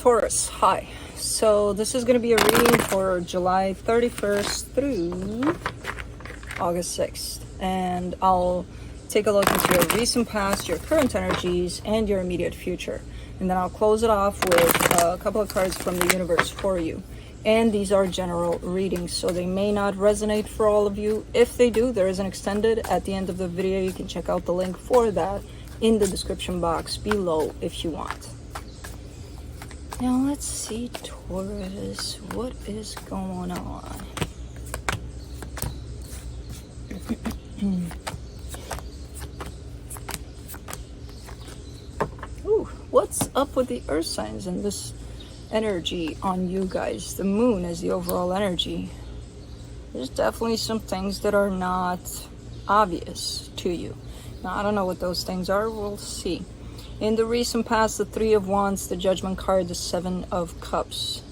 Taurus, hi. So this is going to be a reading for July 31st through August 6th. And I'll take a look into your recent past, your current energies, and your immediate future. And then I'll close it off with a couple of cards from the universe for you. And these are general readings, so they may not resonate for all of you. If they do, there is an extended at the end of the video. You can check out the link for that in the description box below if you want. Now let's see, Taurus, what is going on? Ooh, what's up with the earth signs and this energy on you guys? The moon is the overall energy. There's definitely some things that are not obvious to you. Now, I don't know what those things are. We'll see. In the recent past, the Three of Wands, the Judgment card, the Seven of Cups.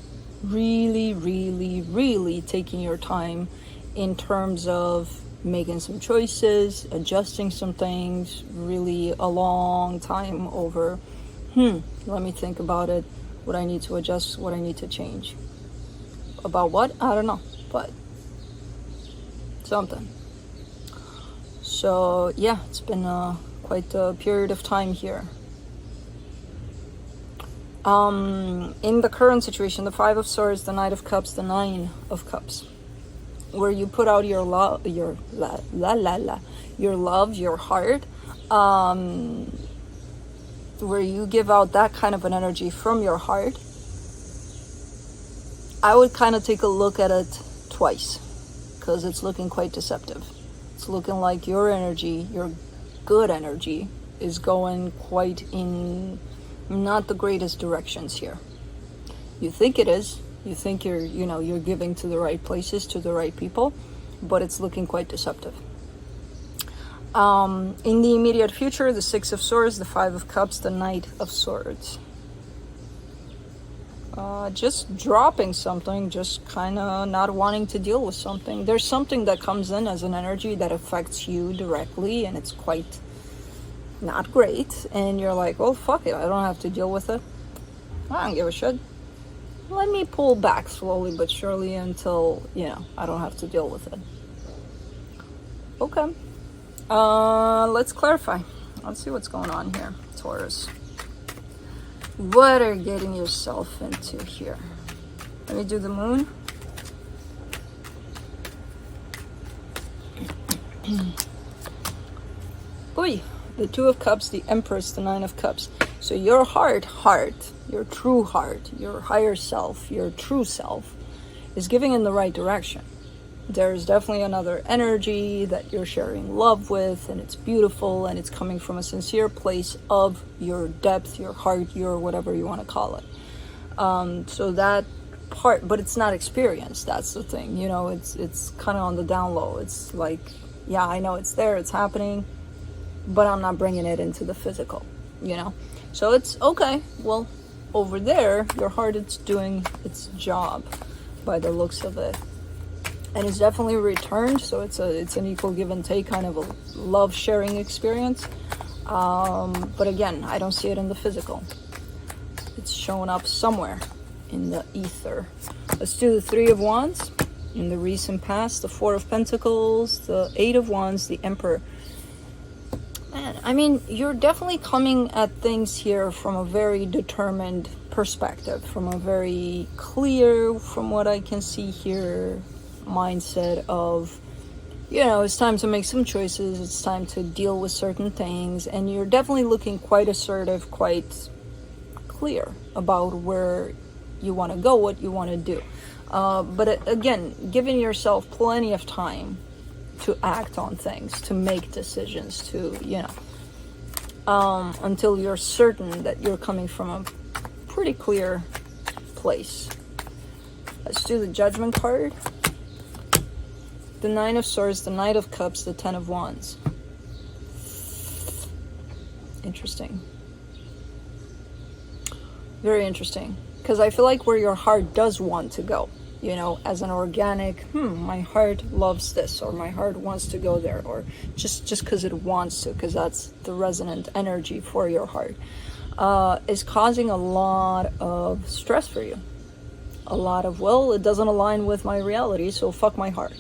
Really, really, really taking your time in terms of making some choices, adjusting some things. Really a long time over, let me think about it. What I need to adjust, what I need to change. About what? I don't know, but something. So yeah, it's been quite a period of time here. In the current situation, the Five of Swords, the Knight of Cups, the Nine of Cups, where you put out your love, your love, your heart, where you give out that kind of an energy from your heart. I would kind of take a look at it twice, because it's looking quite deceptive. It's looking like your energy, your good energy, is going quite in not the greatest directions here. You think it is. You think you're giving to the right places, to the right people, but it's looking quite deceptive. In the immediate future, the Six of Swords, the Five of Cups, the Knight of Swords. Just dropping something, just kind of not wanting to deal with something. There's something that comes in as an energy that affects you directly, and it's quite not great, and you're like, well, fuck it, I don't have to deal with it. I don't give a shit. Let me pull back slowly but surely until, I don't have to deal with it. Okay. Let's clarify. Let's see what's going on here, Taurus. What are you getting yourself into here? Let me do the moon. Oy. The Two of Cups, the Empress, the Nine of Cups. So your heart, your true heart, your higher self, your true self is giving in the right direction. There's definitely another energy that you're sharing love with, and it's beautiful, and it's coming from a sincere place of your depth, your heart, your whatever you want to call it. So that part, but it's not experienced. That's the thing. It's kind of on the down low. It's like, yeah, I know it's there, it's happening, but I'm not bringing it into the physical, So it's okay. Well, over there, your heart is doing its job by the looks of it. And it's definitely returned, so it's an equal give and take kind of a love sharing experience. But again, I don't see it in the physical. It's showing up somewhere in the ether. Let's do the Three of Wands. In the recent past, the Four of Pentacles, the Eight of Wands, the Emperor. Man, I mean, you're definitely coming at things here from a very determined perspective, from a very clear, from what I can see here, mindset of, it's time to make some choices, it's time to deal with certain things, and you're definitely looking quite assertive, quite clear about where you want to go, what you want to do. But again, giving yourself plenty of time to act on things, to make decisions, to, until you're certain that you're coming from a pretty clear place. Let's do the Judgment card. The Nine of Swords, the Knight of Cups, the Ten of Wands. Interesting. Very interesting. Because I feel like where your heart does want to go, as an organic, my heart loves this, or my heart wants to go there, or just because it wants to, because that's the resonant energy for your heart. is causing a lot of stress for you. A lot of, well, it doesn't align with my reality, so fuck my heart.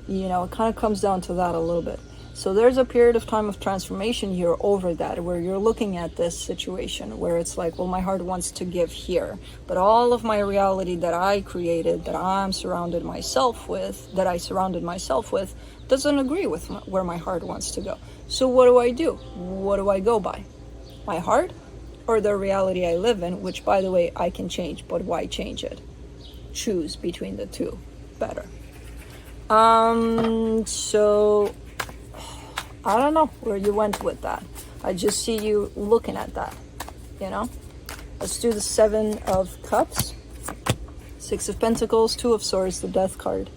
You know, it kind of comes down to that a little bit. So there's a period of time of transformation here over that, where you're looking at this situation where it's like, well, my heart wants to give here, but all of my reality that I created, that I surrounded myself with, doesn't agree with where my heart wants to go. So what do? What do I go by? My heart or the reality I live in, which, by the way, I can change, but why change it? Choose between the two better. So I don't know where you went with that. I just see you looking at that, you know? Let's do the 7 of Cups, 6 of Pentacles, 2 of Swords, the Death card.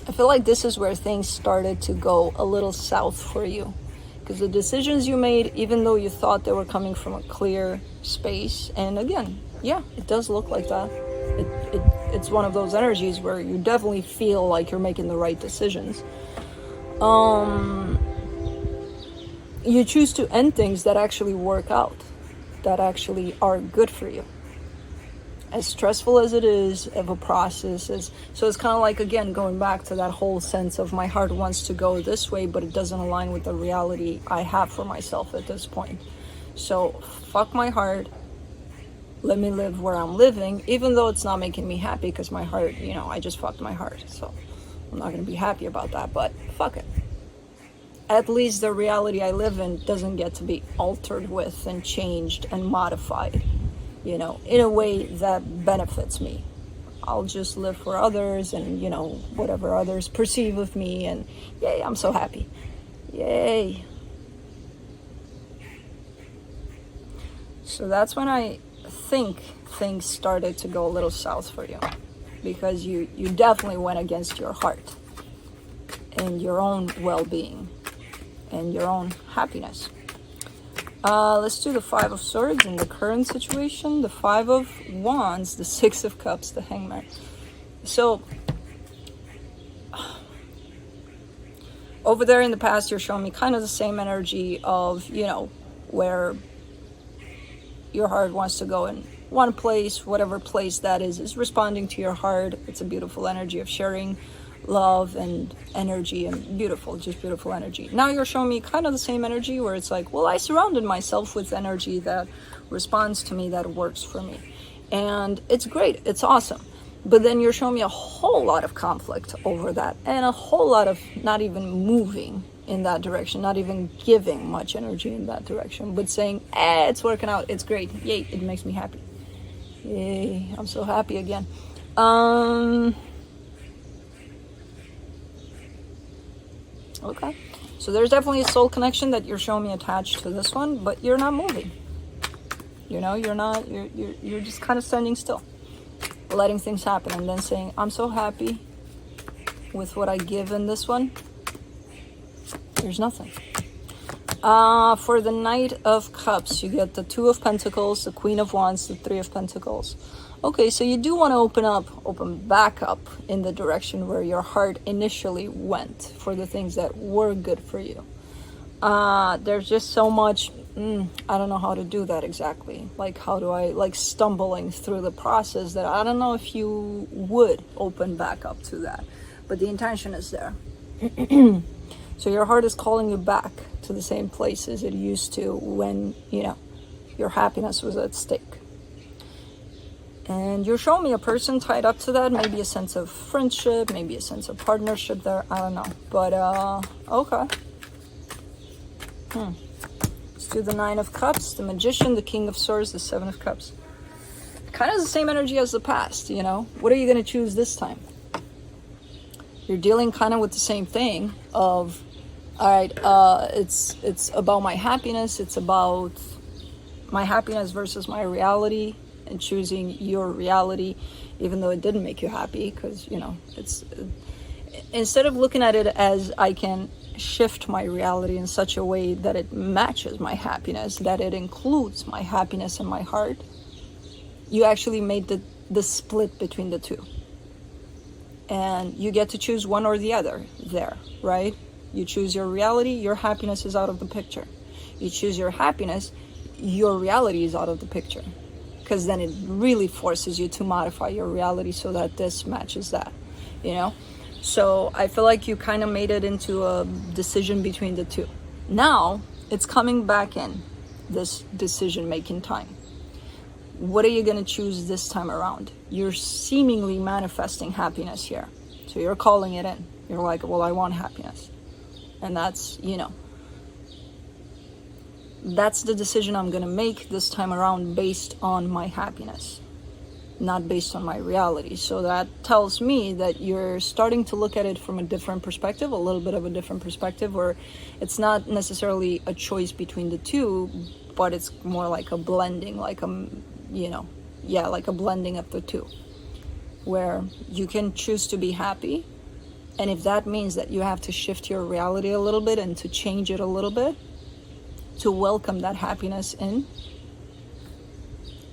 I feel like this is where things started to go a little south for you. Because the decisions you made, even though you thought they were coming from a clear space, and again, yeah, it does look like that. It's one of those energies where you definitely feel like you're making the right decisions. You choose to end things that actually work out, that actually are good for you. As stressful as it is of a process is, so it's kind of like, again, going back to that whole sense of my heart wants to go this way, but it doesn't align with the reality I have for myself at this point. So fuck my heart. Let me live where I'm living, even though it's not making me happy, because my heart, you know, I just fucked my heart. So I'm not going to be happy about that, but fuck it. At least the reality I live in doesn't get to be altered with and changed and modified, you know, in a way that benefits me. I'll just live for others and, you know, whatever others perceive of me, and yay, I'm so happy. Yay. So that's when I think things started to go a little south for you, because you definitely went against your heart and your own well-being and your own happiness. Let's do the 5 of Swords in the current situation, the 5 of Wands, the 6 of Cups, the Hangman. So over there in the past, you're showing me kind of the same energy of, you know, where your heart wants to go in one place, whatever place that is responding to your heart. It's a beautiful energy of sharing love and energy, and beautiful, just beautiful energy. Now you're showing me kind of the same energy where it's like, well, I surrounded myself with energy that responds to me, that works for me. And it's great, it's awesome. But then you're showing me a whole lot of conflict over that, and a whole lot of not even moving in that direction, not even giving much energy in that direction, but saying, it's working out, it's great, yay, it makes me happy. Yay, I'm so happy again. Okay, so there's definitely a soul connection that you're showing me attached to this one, but you're not moving. You know, you're just kind of standing still, letting things happen, and then saying, I'm so happy with what I give in this one. There's nothing. For the Knight of Cups, you get the 2 of Pentacles, the Queen of Wands, the 3 of Pentacles. Okay, so you do want to open back up in the direction where your heart initially went for the things that were good for you. There's just so much, I don't know how to do that exactly. Like, how do I, like, stumbling through the process that I don't know if you would open back up to that. But the intention is there. So your heart is calling you back to the same places it used to when, you know, your happiness was at stake. And you're showing me a person tied up to that, maybe a sense of friendship, maybe a sense of partnership there, I don't know. But, okay. Let's do the 9 of Cups, the Magician, the King of Swords, the 7 of Cups. Kind of the same energy as the past, you know. What are you going to choose this time? You're dealing kind of with the same thing of, all right, it's about my happiness. It's about my happiness versus my reality, and choosing your reality, even though it didn't make you happy, because, you know, it's, instead of looking at it as I can shift my reality in such a way that it matches my happiness, that it includes my happiness and my heart, you actually made the split between the two. And you get to choose one or the other there, right? You choose your reality, your happiness is out of the picture. You choose your happiness, your reality is out of the picture. Because then it really forces you to modify your reality so that this matches that, you know? So I feel like you kind of made it into a decision between the two. Now it's coming back in, this decision-making time. What are you going to choose this time around? You're seemingly manifesting happiness here. So you're calling it in. You're like, well, I want happiness. And that's, you know, that's the decision I'm going to make this time around based on my happiness, not based on my reality. So that tells me that you're starting to look at it from a different perspective, a little bit of a different perspective, where it's not necessarily a choice between the two, but it's more like a blending, like a, you know, yeah, like a blending of the two, where you can choose to be happy. And if that means that you have to shift your reality a little bit and to change it a little bit, to welcome that happiness in,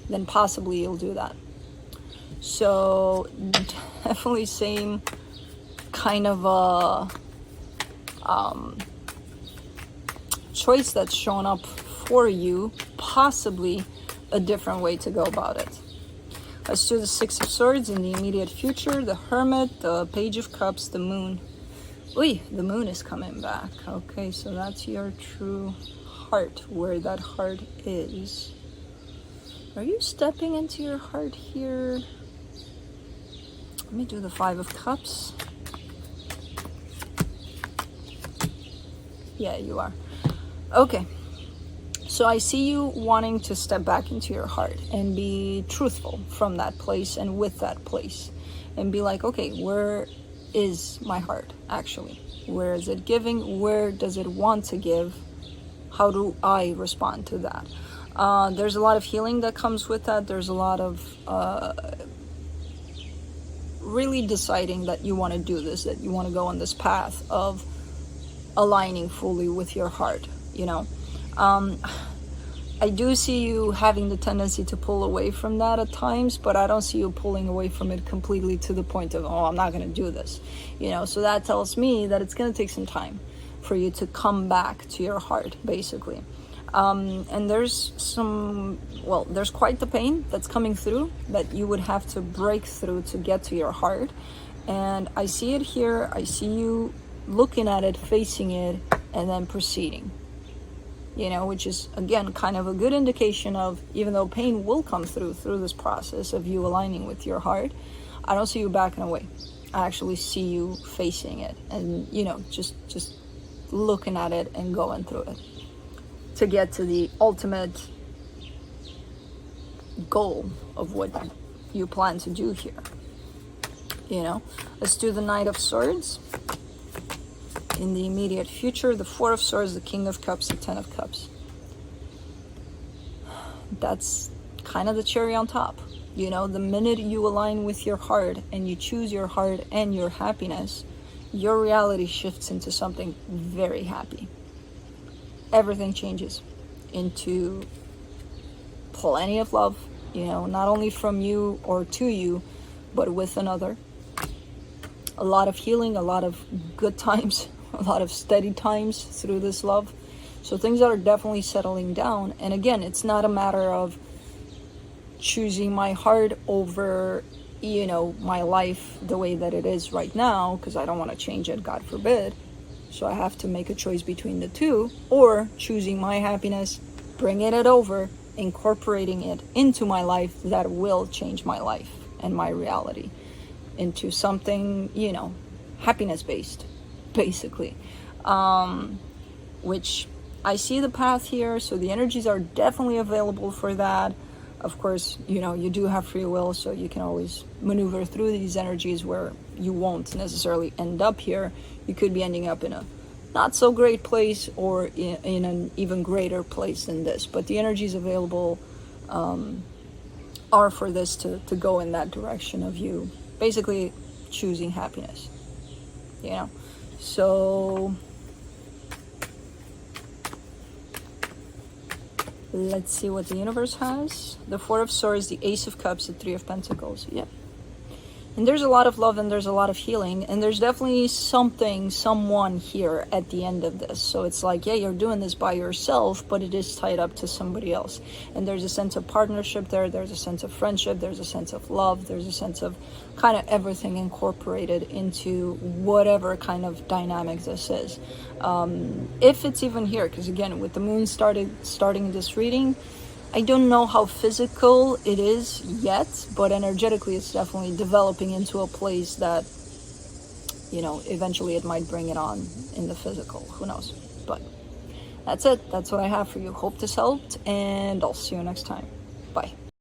then possibly you'll do that. So definitely same kind of a choice that's shown up for you, possibly a different way to go about it. Let's do the Six of Swords in the immediate future, the Hermit, the Page of Cups, the Moon. Uy, the Moon is coming back. Okay, so that's your true heart, where that heart is. Are you stepping into your heart here? Let me do the Five of Cups. Yeah, you are. Okay. So I see you wanting to step back into your heart and be truthful from that place and with that place. And be like, okay, where is my heart actually? Where is it giving? Where does it want to give? How do I respond to that? There's a lot of healing that comes with that. There's a lot of really deciding that you want to do this, that you want to go on this path of aligning fully with your heart, you know. I do see you having the tendency to pull away from that at times, but I don't see you pulling away from it completely to the point of, oh, I'm not going to do this, you know. So that tells me that it's going to take some time for you to come back to your heart, basically. And there's there's quite the pain that's coming through that you would have to break through to get to your heart. And I see it here. I see you looking at it, facing it, and then proceeding. You know, which is, again, kind of a good indication of, even though pain will come through this process of you aligning with your heart, I don't see you backing away. I actually see you facing it and, you know, just looking at it and going through it to get to the ultimate goal of what you plan to do here. You know, let's do the Knight of Swords. In the immediate future, the Four of Swords, the King of Cups, the Ten of Cups. That's kind of the cherry on top. You know, the minute you align with your heart and you choose your heart and your happiness, your reality shifts into something very happy. Everything changes into plenty of love, you know, not only from you or to you, but with another. A lot of healing, a lot of good times, a lot of steady times through this love. So things are definitely settling down. And again, it's not a matter of choosing my heart over, you know, my life the way that it is right now, because I don't want to change it, God forbid. So I have to make a choice between the two, or choosing my happiness, bringing it over, incorporating it into my life that will change my life and my reality into something, you know, happiness based, basically. Which I see the path here, so the energies are definitely available for that. Of course, you know, you do have free will, so you can always maneuver through these energies where you won't necessarily end up here. You could be ending up in a not so great place, or in an even greater place than this. But the energies available are for this to go in that direction of you basically choosing happiness, you know. So let's see what the universe has. The Four of Swords, the Ace of Cups, the Three of Pentacles. Yep. And there's a lot of love and there's a lot of healing, and there's definitely someone here at the end of this. So it's like, yeah, you're doing this by yourself, but it is tied up to somebody else. And there's a sense of partnership there's a sense of friendship, there's a sense of love, there's a sense of kind of everything incorporated into whatever kind of dynamic this is. If it's even here, because again, with the moon starting this reading, I don't know how physical it is yet, but energetically it's definitely developing into a place that, you know, eventually it might bring it on in the physical. Who knows? But that's it. That's what I have for you. Hope this helped, and I'll see you next time. Bye.